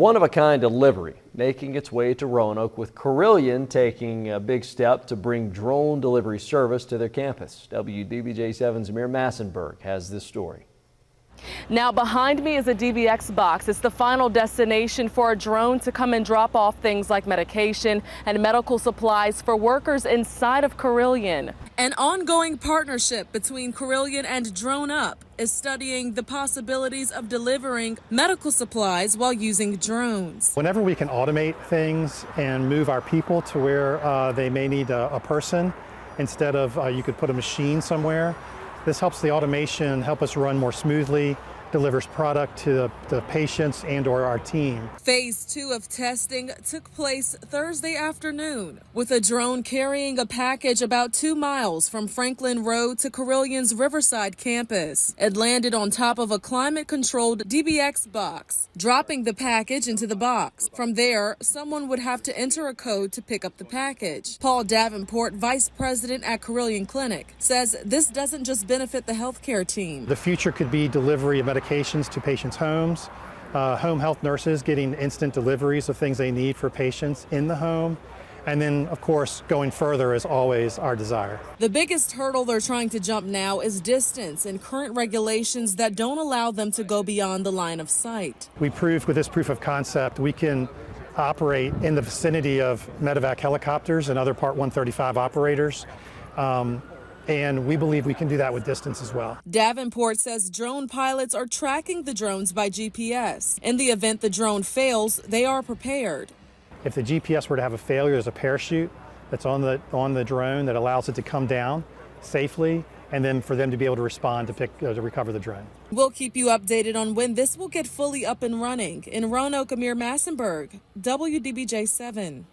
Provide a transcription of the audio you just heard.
One-of-a-kind delivery making its way to Roanoke, with Carilion taking a big step to bring drone delivery service to their campus. WDBJ7's Amir Massenberg has this story. Now behind me is a DBX box. It's the final destination for a drone to come and drop off things like medication and medical supplies for workers inside of Carilion. An ongoing partnership between Carilion and DroneUp is studying the possibilities of delivering medical supplies while using drones. Whenever we can automate things and move our people to where they may need a person, instead of you could put a machine somewhere, this helps the automation help us run more smoothly, delivers product to the patients and or our team. Phase 2 of testing took place Thursday afternoon with a drone carrying a package about 2 miles from Franklin Road to Carillion's Riverside campus. It landed on top of a climate-controlled DBX box, dropping the package into the box. From there, someone would have to enter a code to pick up the package. Paul Davenport, vice president at Carilion Clinic, says this doesn't just benefit the healthcare team. The future could be delivery of medications to patients' homes, home health nurses getting instant deliveries of things they need for patients in the home, and then, of course, going further is always our desire. The biggest hurdle they're trying to jump now is distance and current regulations that don't allow them to go beyond the line of sight. We proved with this proof of concept we can operate in the vicinity of medevac helicopters and other Part 135 operators. And we believe we can do that with distance as well. Davenport says drone pilots are tracking the drones by GPS. In the event the drone fails, they are prepared. If the GPS were to have a failure, there's a parachute that's on the drone that allows it to come down safely, and then for them to be able to respond to recover the drone. We'll keep you updated on when this will get fully up and running. In Roanoke, Amir Massenberg, WDBJ7.